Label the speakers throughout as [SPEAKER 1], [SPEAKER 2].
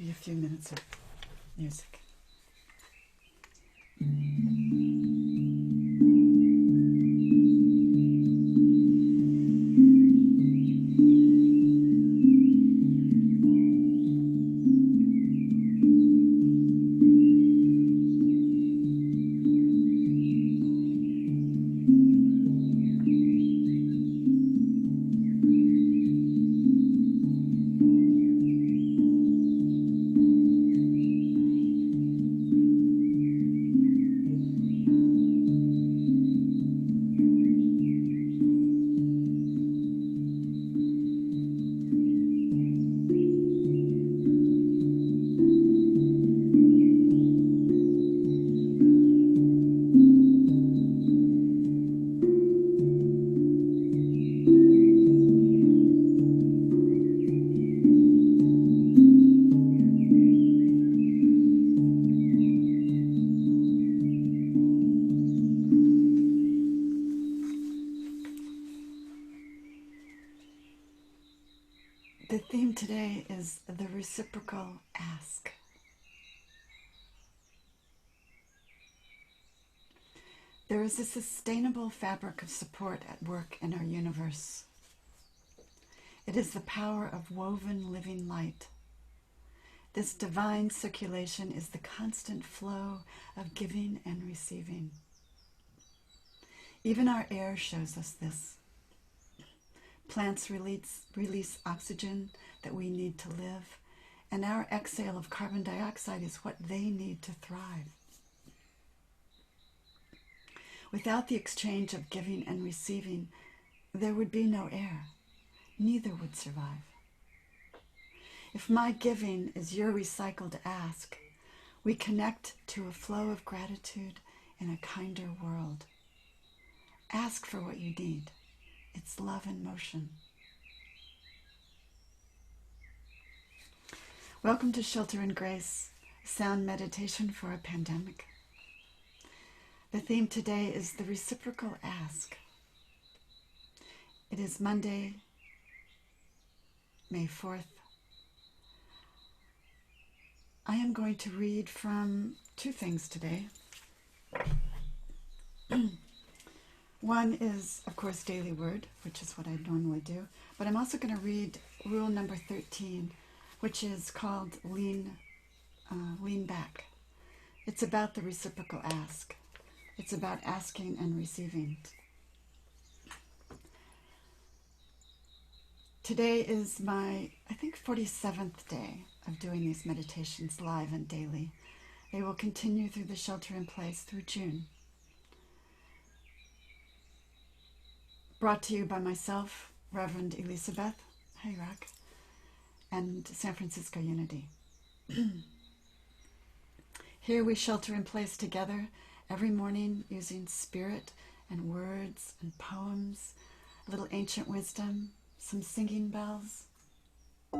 [SPEAKER 1] maybe a few minutes of music. The theme today is the reciprocal ask. There is a sustainable fabric of support at work in our universe. It is the power of woven living light. This divine circulation is the constant flow of giving and receiving. Even our air shows us this. Plants release oxygen that we need to live, and our exhale of carbon dioxide is what they need to thrive. Without the exchange of giving and receiving, there would be no air. Neither would survive. If my giving is your recycled ask, we connect to a flow of gratitude in a kinder world. Ask for what you need. It's love in motion. Welcome to Shelter and Grace, sound meditation for a pandemic. The theme today is the reciprocal ask. It is Monday, May 4th. I am going to read from two things today. One is, of course, Daily Word, which is what I normally do. But I'm also going to read rule number 13, which is called Lean Back. It's about the reciprocal ask. It's about asking and receiving. Today is my, I think, 47th day of doing these meditations live and daily. They will continue through the shelter in place through June. Brought to you by myself, Reverend Elizabeth, hey Rock, and San Francisco Unity. Here we shelter in place together every morning using spirit and words and poems, a little ancient wisdom, some singing bells. A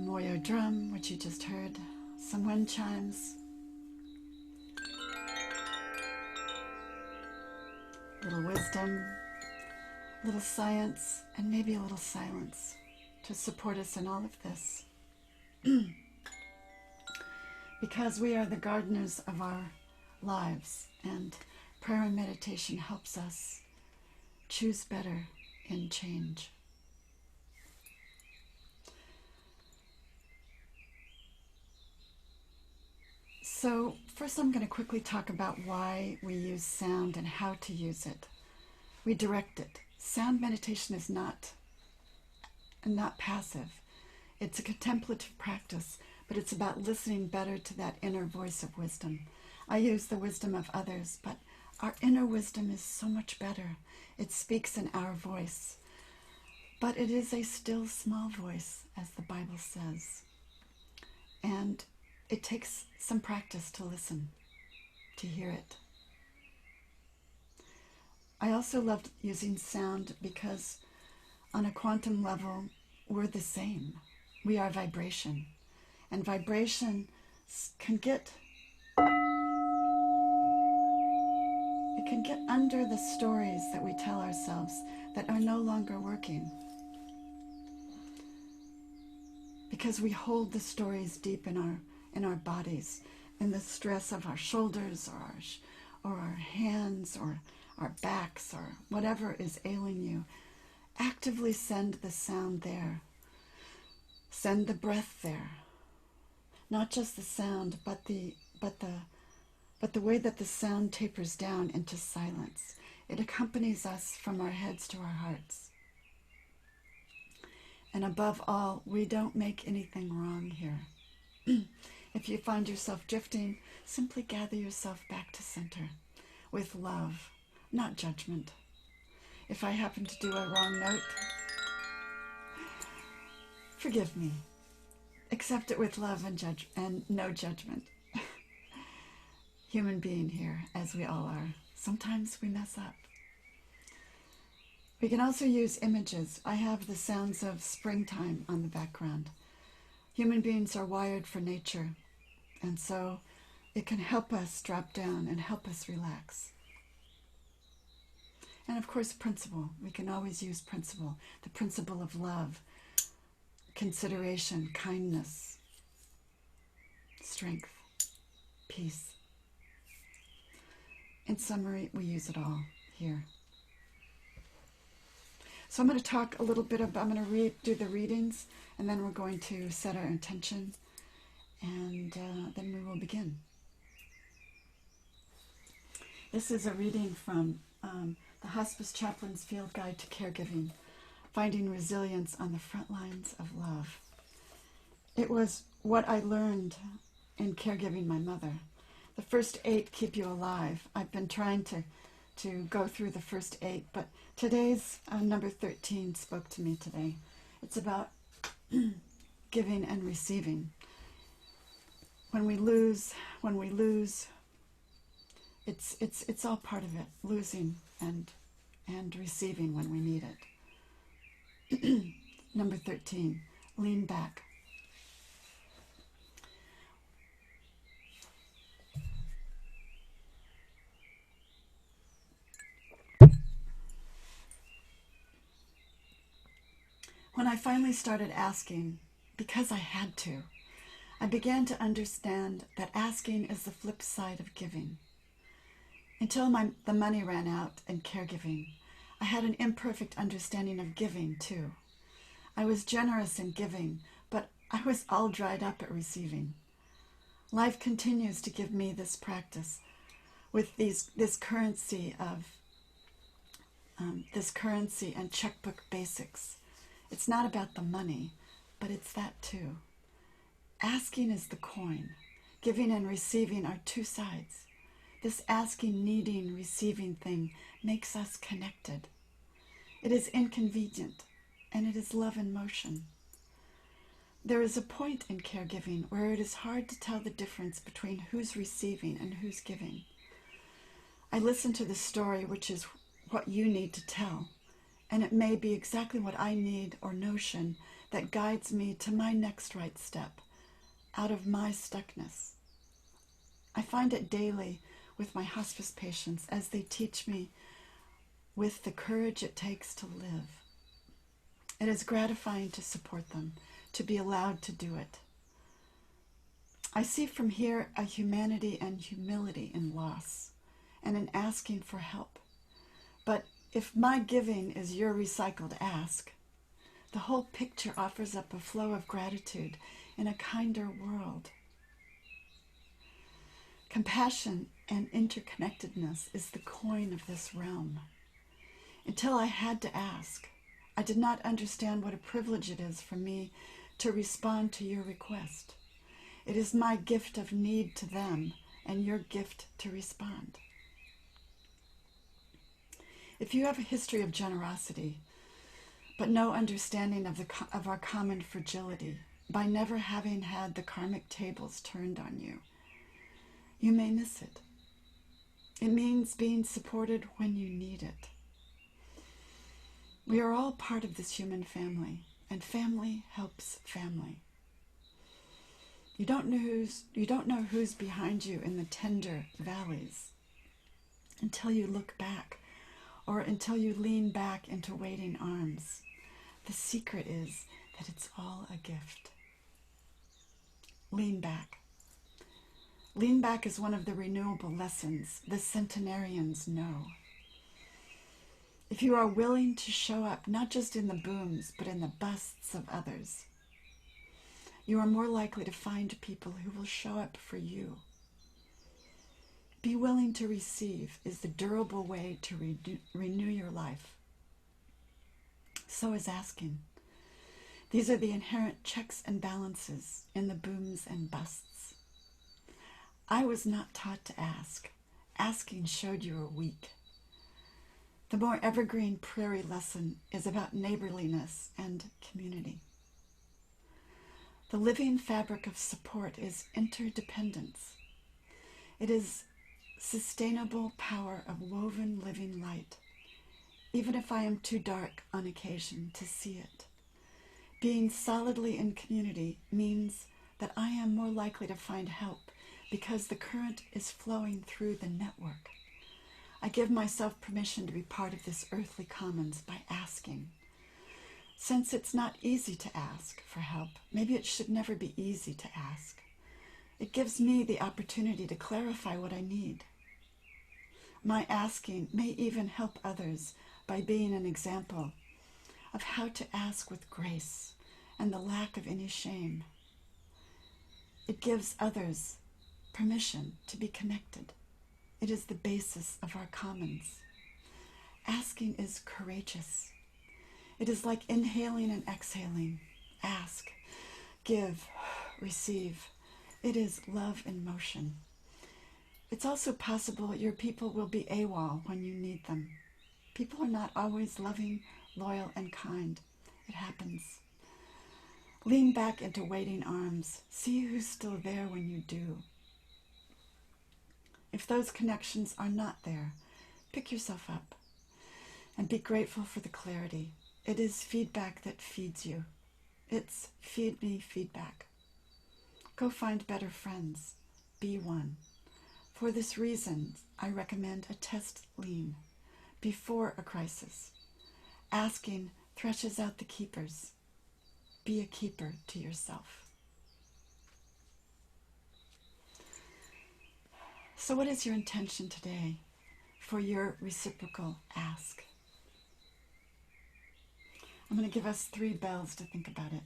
[SPEAKER 1] Moyo drum, which you just heard, some wind chimes, little wisdom, little science, and maybe a little silence to support us in all of this. Because we are the gardeners of our lives, and prayer and meditation helps us choose better in change. So first I'm going to quickly talk about why we use sound and how to use it. We direct it. Sound meditation is not passive. It's a contemplative practice, but it's about listening better to that inner voice of wisdom. I use the wisdom of others, but our inner wisdom is so much better. It speaks in our voice. But it is a still small voice, as the Bible says. And it takes some practice to listen, to hear it. I also loved using sound because on a quantum level, we're the same. We are vibration. And vibration can get under the stories that we tell ourselves that are no longer working. because we hold the stories deep in our bodies, in the stress of our shoulders or our hands or our backs or whatever is ailing you. Actively send the sound there. Send the breath there. Not just the sound, but the way that the sound tapers down into silence. It accompanies us from our heads to our hearts. And above all, we don't make anything wrong here. If you find yourself drifting, simply gather yourself back to center with love, not judgment. If I happen to do a wrong note, forgive me. Accept it with love and no judgment. Human being here, as we all are. Sometimes we mess up. We can also use images. I have the sounds of springtime on the background. Human beings are wired for nature, and so it can help us drop down and help us relax. And of course, principle. We can always use principle. The principle of love, consideration, kindness, strength, peace. In summary, we use it all here. So I'm going to talk a little bit about, I'm going to do the readings, and then we're going to set our intention, and then we will begin. This is a reading from the Hospice Chaplain's Field Guide to Caregiving, Finding Resilience on the Front Lines of Love. It was what I learned in caregiving my mother. The first 8 keep you alive. I've been trying to go through the first 8, but today's number 13 spoke to me today. It's about giving and receiving. When we lose, it's all part of it. Losing and receiving when we need it. Number 13, lean back. When I finally started asking, because I had to, I began to understand that asking is the flip side of giving. Until the money ran out in caregiving, I had an imperfect understanding of giving too. I was generous in giving, but I was all dried up at receiving. Life continues to give me this practice with this currency and checkbook basics. It's not about the money, but it's that too. Asking is the coin. Giving and receiving are two sides. This asking, needing, receiving thing makes us connected. It is inconvenient, and it is love in motion. There is a point in caregiving where it is hard to tell the difference between who's receiving and who's giving. I listen to the story, which is what you need to tell, and it may be exactly what I need or notion that guides me to my next right step, out of my stuckness. I find it daily with my hospice patients as they teach me with the courage it takes to live. It is gratifying to support them, to be allowed to do it. I see from here a humanity and humility in loss and in asking for help. But if my giving is your recycled ask, the whole picture offers up a flow of gratitude in a kinder world. Compassion and interconnectedness is the coin of this realm. Until I had to ask, I did not understand what a privilege it is for me to respond to your request. It is my gift of need to them and your gift to respond. If you have a history of generosity, but no understanding of our common fragility, by never having had the karmic tables turned on you, you may miss it. It means being supported when you need it. We are all part of this human family, and family helps family. You don't know who's behind you in the tender valleys until you look back, or until you lean back into waiting arms. The secret is that it's all a gift. lean back. Lean back is one of the renewable lessons the centenarians know. If you are willing to show up, not just in the booms, but in the busts of others, you are more likely to find people who will show up for you. Be willing to receive is the durable way to renew your life. So is asking. These are the inherent checks and balances in the booms and busts. I was not taught to ask. Asking showed you were weak. The more evergreen prairie lesson is about neighborliness and community. The living fabric of support is interdependence. It is sustainable power of woven living light, even if I am too dark on occasion to see it. Being solidly in community means that I am more likely to find help because the current is flowing through the network. I give myself permission to be part of this earthly commons by asking. Since it's not easy to ask for help, maybe it should never be easy to ask. It gives me the opportunity to clarify what I need. My asking may even help others by being an example of how to ask with grace and the lack of any shame. It gives others permission to be connected. It is the basis of our commons. Asking is courageous. It is like inhaling and exhaling. Ask, give, receive. It is love in motion. It's also possible your people will be AWOL when you need them. People are not always loving, loyal, and kind. It happens. Lean back into waiting arms. See who's still there when you do. If those connections are not there, pick yourself up and be grateful for the clarity. It is feedback that feeds you. It's feed me feedback. Go find better friends. Be one. For this reason, I recommend a test lean before a crisis. Asking threshes out the keepers. Be a keeper to yourself. So what is your intention today for your reciprocal ask? I'm going to give us 3 bells to think about it.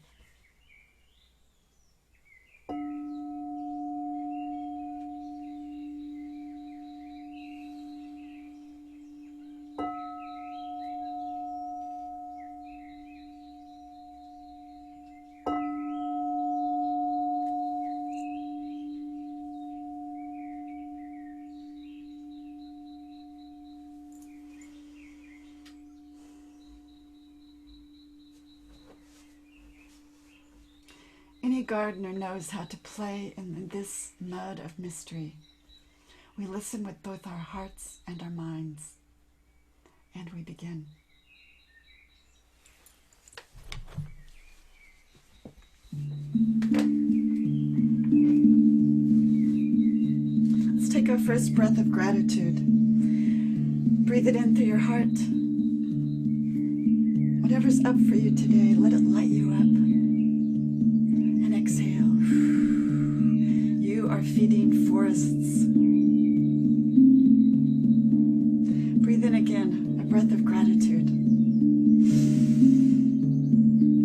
[SPEAKER 1] Any gardener knows how to play in this mud of mystery. We listen with both our hearts and our minds, and we begin. Let's take our first breath of gratitude. Breathe it in through your heart. Whatever's up for you today, let it light you up. And exhale. You are feeding forests. Breathe in again, a breath of gratitude.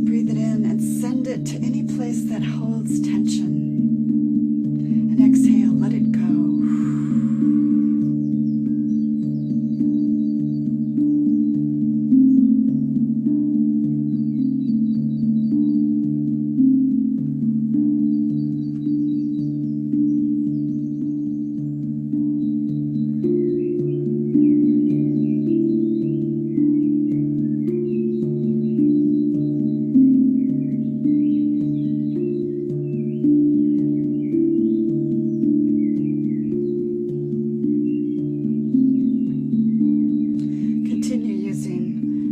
[SPEAKER 1] Breathe it in and send it to any place that holds tension. And exhale, let it go.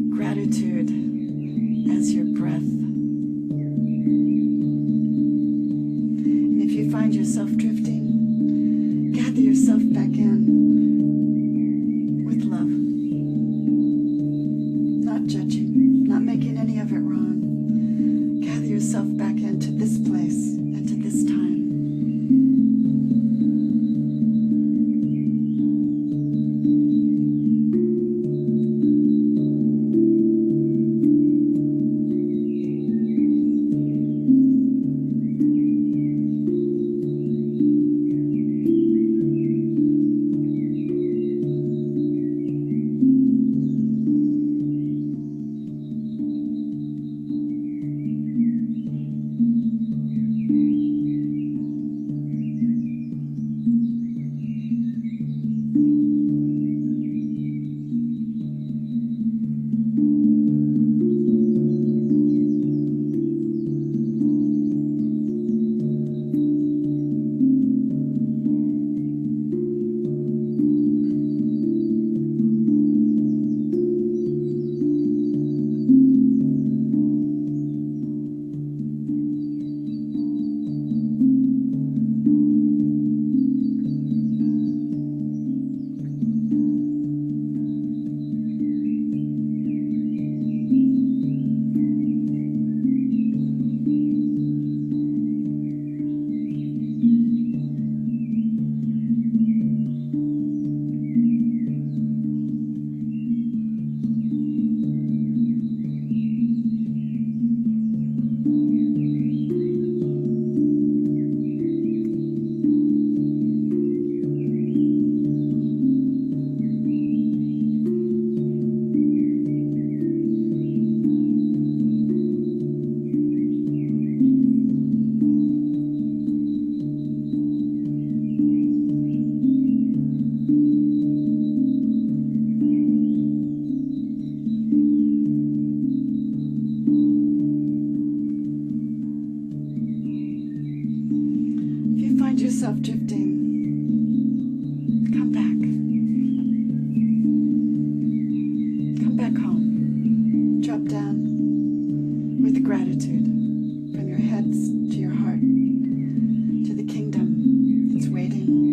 [SPEAKER 1] Gratitude as your breath. And if you find yourself drifting, gather yourself back in with love. Not judging, not making any of it wrong. Gather yourself back into this place and to this time. love drifting, come back. Come back home. Drop down with gratitude from your heads to your heart, to the kingdom that's waiting.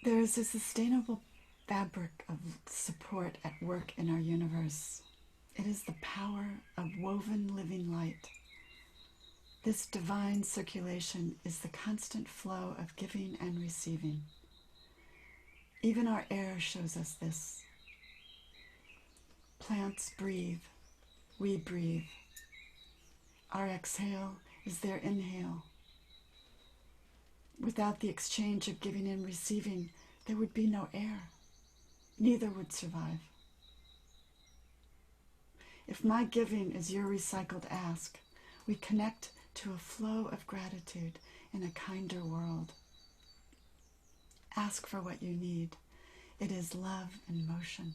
[SPEAKER 1] There is a sustainable fabric of support at work in our universe. It is the power of woven living light. This divine circulation is the constant flow of giving and receiving. Even our air shows us this. Plants breathe, we breathe. Our exhale is their inhale. Without the exchange of giving and receiving, there would be no air. Neither would survive. If my giving is your recycled ask, we connect to a flow of gratitude in a kinder world. Ask for what you need. It is love in motion.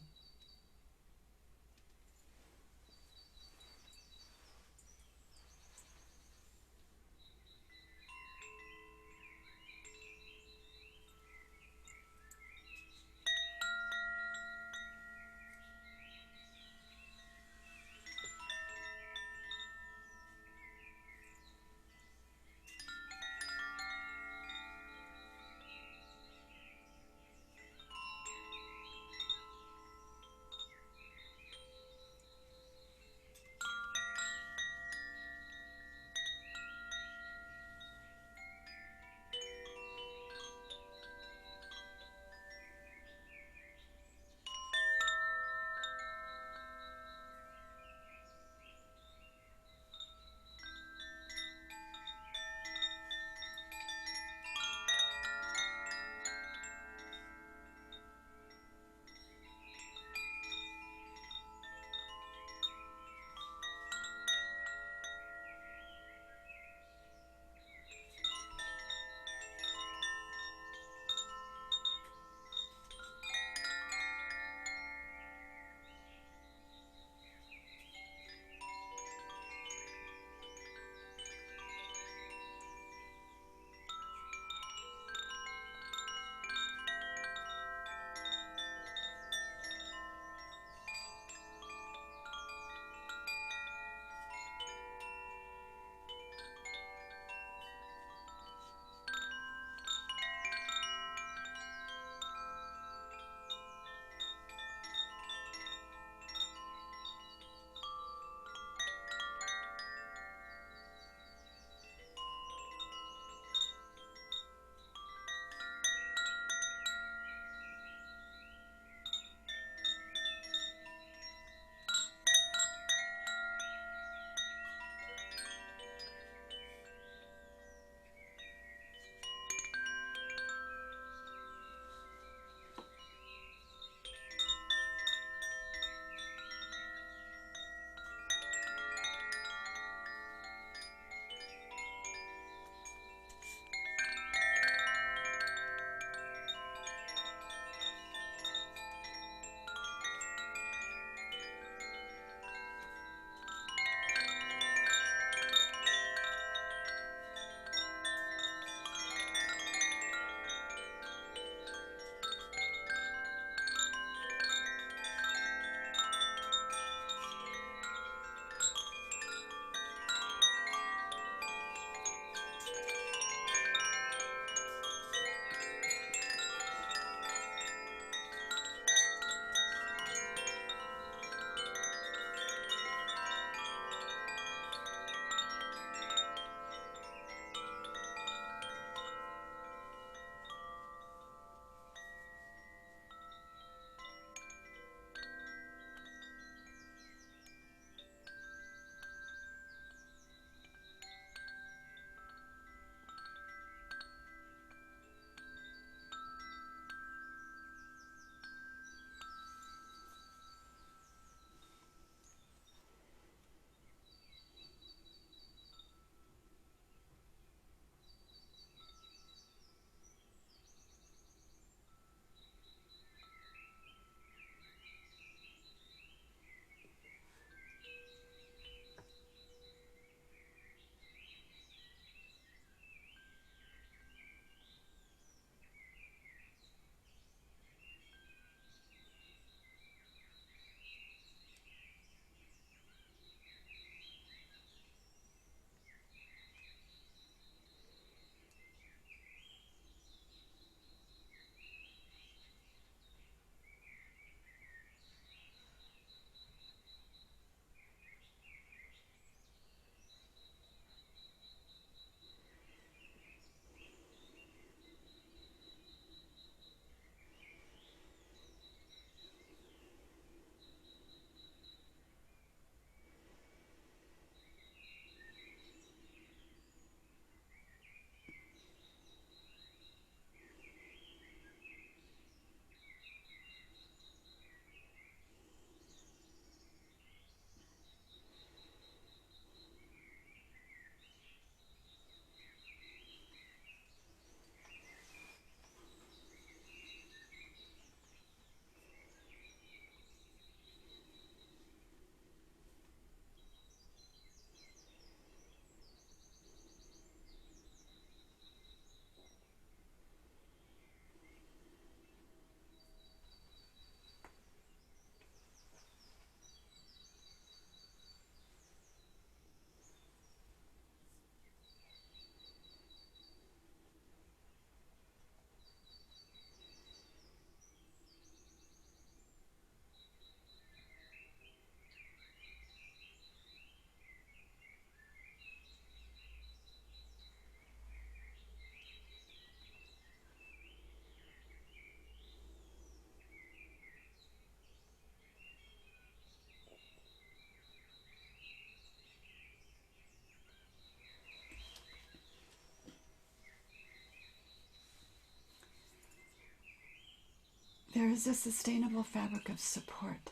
[SPEAKER 1] There is a sustainable fabric of support,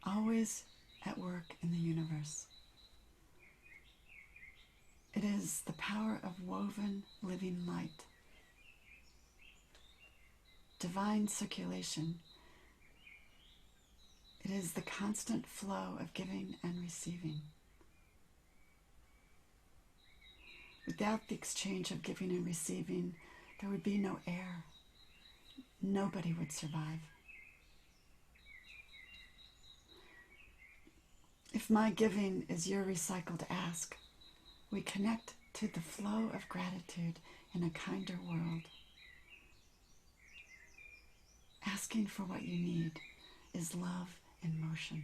[SPEAKER 1] always at work in the universe. It is the power of woven living light, divine circulation. It is the constant flow of giving and receiving. Without the exchange of giving and receiving, there would be no air. Nobody would survive. If my giving is your recycled ask, we connect to the flow of gratitude in a kinder world. Asking for what you need is love in motion.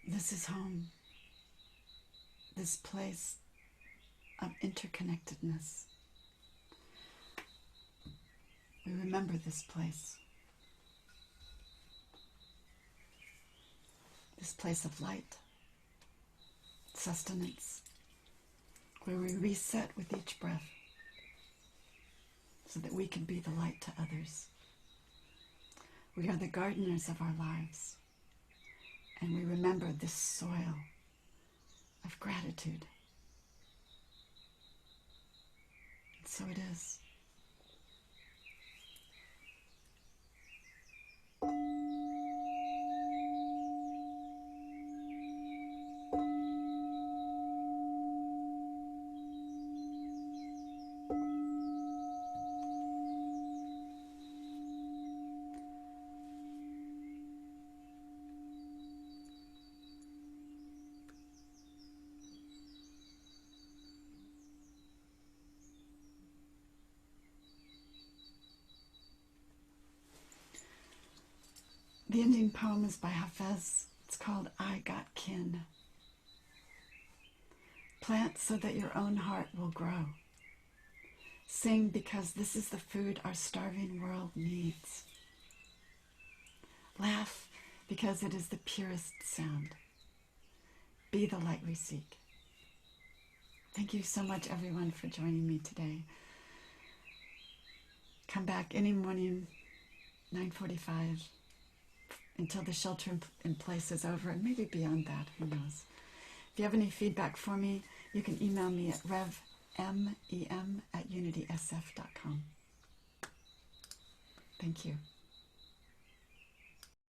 [SPEAKER 1] This is home, this place of interconnectedness. We remember this place of light, sustenance, where we reset with each breath so that we can be the light to others. We are the gardeners of our lives, and we remember this soil of gratitude. And so it is. The ending poem is by Hafez. It's called I Got Kin. Plant so that your own heart will grow. Sing because this is the food our starving world needs. Laugh because it is the purest sound. Be the light we seek. Thank you so much, everyone, for joining me today. Come back any morning, 9:45, until the shelter in place is over, and maybe beyond that, who knows. If you have any feedback for me, you can email me at revmem@unitysf.com. Thank you.